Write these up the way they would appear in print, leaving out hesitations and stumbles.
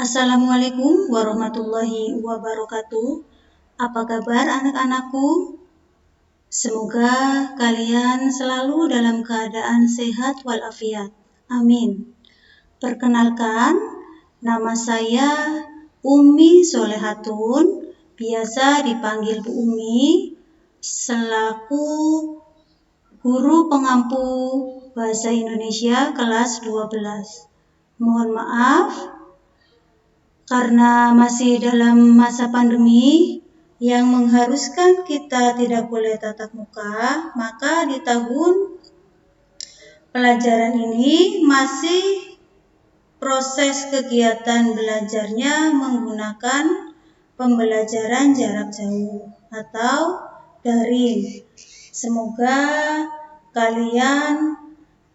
Assalamualaikum warahmatullahi wabarakatuh. Apa kabar anak-anakku? Semoga kalian selalu dalam keadaan sehat walafiat. Amin. Perkenalkan, nama saya Umi Solehatun, biasa dipanggil Bu Umi, selaku guru pengampu Bahasa Indonesia kelas 12. Mohon maaf, karena masih dalam masa pandemi yang mengharuskan kita tidak boleh tatap muka, maka di tahun pelajaran ini masih proses kegiatan belajarnya menggunakan pembelajaran jarak jauh atau daring. Semoga kalian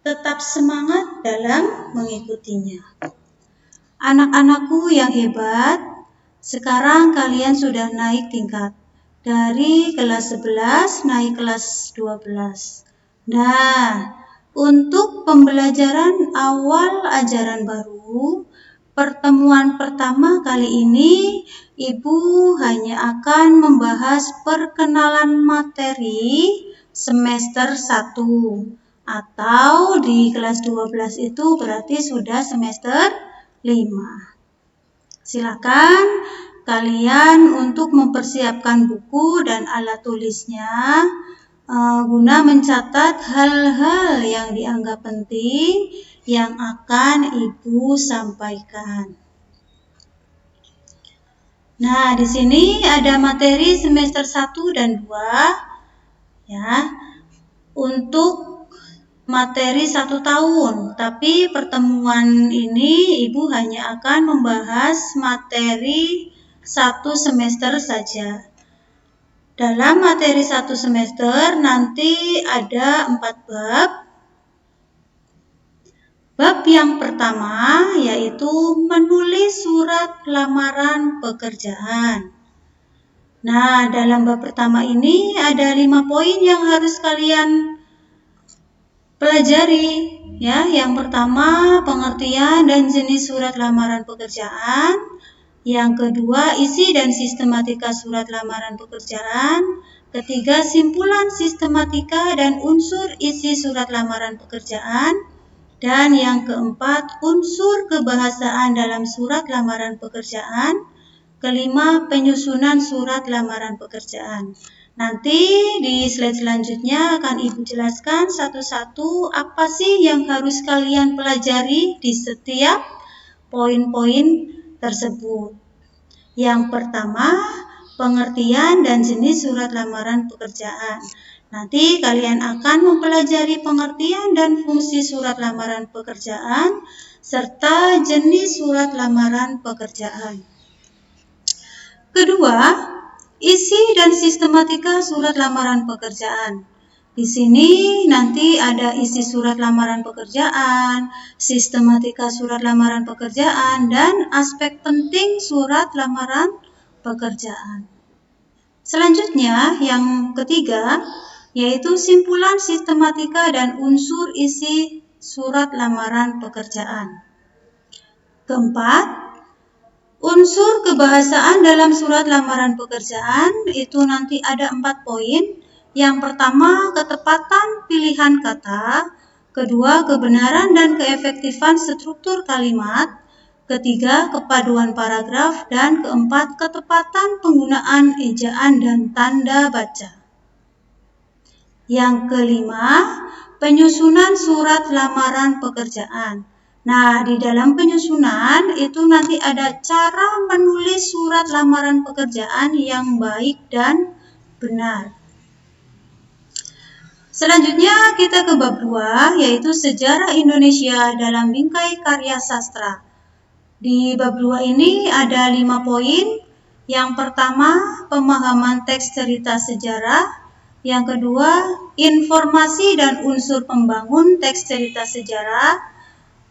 tetap semangat dalam mengikutinya. Anak-anakku yang hebat, sekarang kalian sudah naik tingkat. Dari kelas 11 naik kelas 12. Nah, untuk pembelajaran awal ajaran baru, pertemuan pertama kali ini, Ibu hanya akan membahas perkenalan materi semester 1. Atau di kelas 12 itu berarti sudah semester 5. Silakan kalian untuk mempersiapkan buku dan alat tulisnya guna mencatat hal-hal yang dianggap penting yang akan Ibu sampaikan. Nah, di sini ada materi semester 1 dan 2 ya. Untuk materi 1 tahun, tapi pertemuan ini Ibu hanya akan membahas materi 1 semester saja. Dalam materi 1 semester nanti ada 4 bab. Bab yang pertama yaitu menulis surat lamaran pekerjaan. Nah, dalam bab pertama ini ada 5 poin yang harus kalian pelajari ya. Yang pertama, pengertian dan jenis surat lamaran pekerjaan. Yang kedua, isi dan sistematika surat lamaran pekerjaan. Ketiga, simpulan sistematika dan unsur isi surat lamaran pekerjaan. Dan yang keempat, unsur kebahasaan dalam surat lamaran pekerjaan. Kelima, penyusunan surat lamaran pekerjaan. Nanti di slide selanjutnya akan Ibu jelaskan satu-satu apa sih yang harus kalian pelajari di setiap poin-poin tersebut. Yang pertama, pengertian dan jenis surat lamaran pekerjaan. Nanti kalian akan mempelajari pengertian dan fungsi surat lamaran pekerjaan serta jenis surat lamaran pekerjaan. Kedua, isi dan sistematika surat lamaran pekerjaan. Di sini nanti ada isi surat lamaran pekerjaan, sistematika surat lamaran pekerjaan, dan aspek penting surat lamaran pekerjaan. Selanjutnya, yang ketiga, yaitu simpulan sistematika dan unsur isi surat lamaran pekerjaan. Keempat, unsur kebahasaan dalam surat lamaran pekerjaan itu nanti ada 4 poin. Yang pertama, ketepatan pilihan kata. Kedua, kebenaran dan keefektifan struktur kalimat. Ketiga, kepaduan paragraf. Dan keempat, ketepatan penggunaan ejaan dan tanda baca. Yang kelima, penyusunan surat lamaran pekerjaan. Nah, di dalam penyusunan itu nanti ada cara menulis surat lamaran pekerjaan yang baik dan benar. Selanjutnya kita ke bab 2, yaitu sejarah Indonesia dalam bingkai karya sastra. Di bab 2 ini ada 5 poin. Yang pertama, pemahaman teks cerita sejarah. Yang kedua, informasi dan unsur pembangun teks cerita sejarah.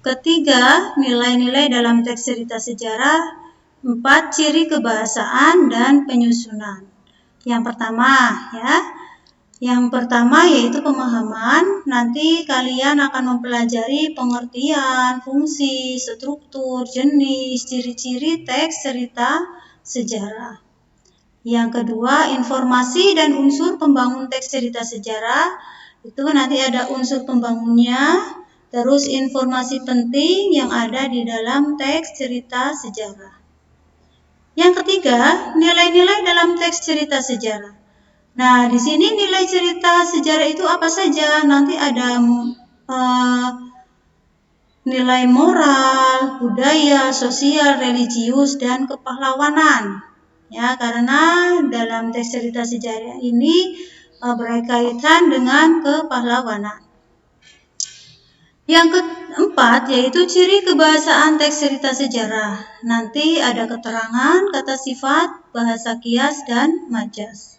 Ketiga, nilai-nilai dalam teks cerita sejarah. 4, ciri kebahasaan dan penyusunan. Yang pertama ya, Yang pertama yaitu pemahaman. Nanti kalian akan mempelajari pengertian, fungsi, struktur, jenis, ciri-ciri teks cerita sejarah. Yang kedua, informasi dan unsur pembangun teks cerita sejarah. Itu nanti ada unsur pembangunnya, terus informasi penting yang ada di dalam teks cerita sejarah. Yang ketiga, nilai-nilai dalam teks cerita sejarah. Nah, di sini nilai cerita sejarah itu apa saja? Nanti ada nilai moral, budaya, sosial, religius, dan kepahlawanan. Ya, karena dalam teks cerita sejarah ini berkaitan dengan kepahlawanan. Yang keempat yaitu ciri kebahasaan teks cerita sejarah. Nanti ada keterangan, kata sifat, bahasa kias, dan majas.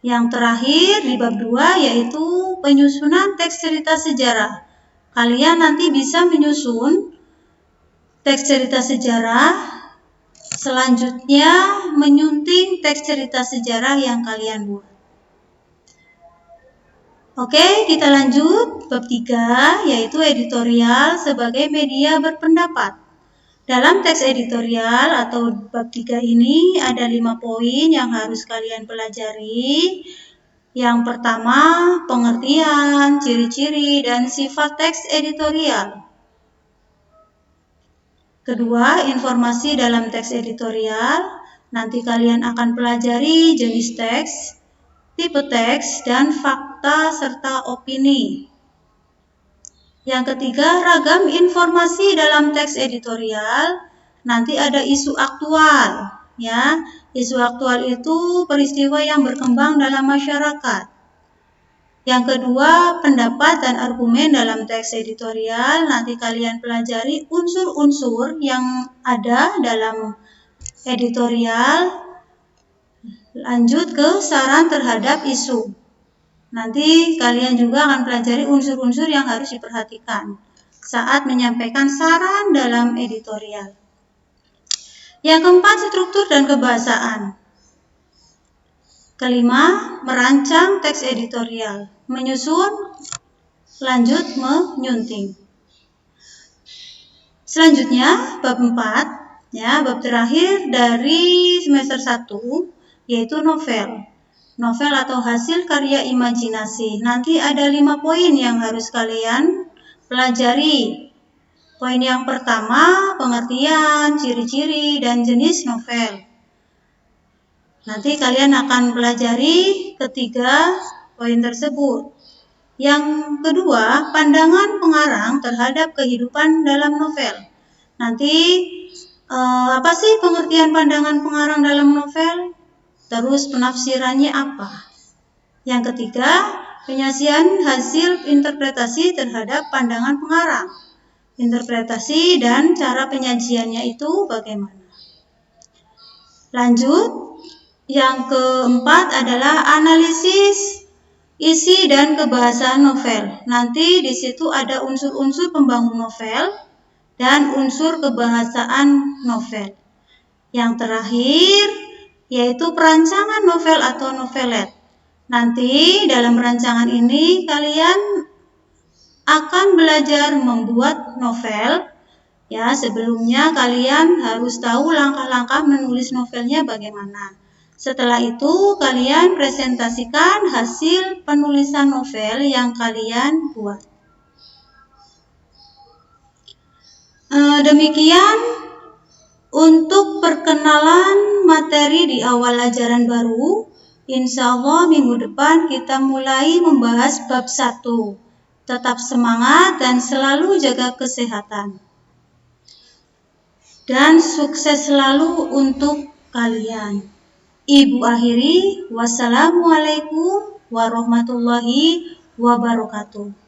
Yang terakhir di bab 2 yaitu penyusunan teks cerita sejarah. Kalian nanti bisa menyusun teks cerita sejarah, selanjutnya menyunting teks cerita sejarah yang kalian buat. Oke, kita lanjut bab 3 yaitu editorial sebagai media berpendapat. Dalam teks editorial atau bab 3 ini ada 5 poin yang harus kalian pelajari. Yang pertama, pengertian, ciri-ciri, dan sifat teks editorial. Kedua, informasi dalam teks editorial. Nanti kalian akan pelajari jenis teks, tipe teks, dan fakta serta opini. Yang ketiga, ragam informasi dalam teks editorial. Nanti ada isu aktual, ya. Isu aktual itu peristiwa yang berkembang dalam masyarakat. Yang kedua, pendapat dan argumen dalam teks editorial. Nanti kalian pelajari unsur-unsur yang ada dalam editorial. Lanjut ke saran terhadap isu. Nanti kalian juga akan pelajari unsur-unsur yang harus diperhatikan saat menyampaikan saran dalam editorial. Yang keempat, struktur dan kebahasaan. Kelima, merancang teks editorial. Menyusun, lanjut menyunting. Selanjutnya, bab 4, ya, bab terakhir dari semester 1, yaitu novel. Novel atau hasil karya imajinasi. Nanti ada 5 poin yang harus kalian pelajari. Poin yang pertama, pengertian, ciri-ciri, dan jenis novel. Nanti kalian akan pelajari ketiga poin tersebut. Yang kedua, pandangan pengarang terhadap kehidupan dalam novel. Nanti apa sih pengertian pandangan pengarang dalam novel? Terus penafsirannya apa? Yang ketiga, penyajian hasil interpretasi terhadap pandangan pengarang. Interpretasi dan cara penyajiannya itu bagaimana? Lanjut, yang keempat adalah analisis isi dan kebahasaan novel. Nanti di situ ada unsur-unsur pembangun novel dan unsur kebahasaan novel. Yang terakhir yaitu perancangan novel atau novelet. Nanti dalam perancangan ini kalian akan belajar membuat novel. Ya, sebelumnya kalian harus tahu langkah-langkah menulis novelnya bagaimana. Setelah itu kalian presentasikan hasil penulisan novel yang kalian buat. Demikian untuk perkenalan materi di awal ajaran baru. Insya Allah minggu depan kita mulai membahas bab 1. Tetap semangat dan selalu jaga kesehatan. Dan sukses selalu untuk kalian. Ibu akhiri, wassalamualaikum warahmatullahi wabarakatuh.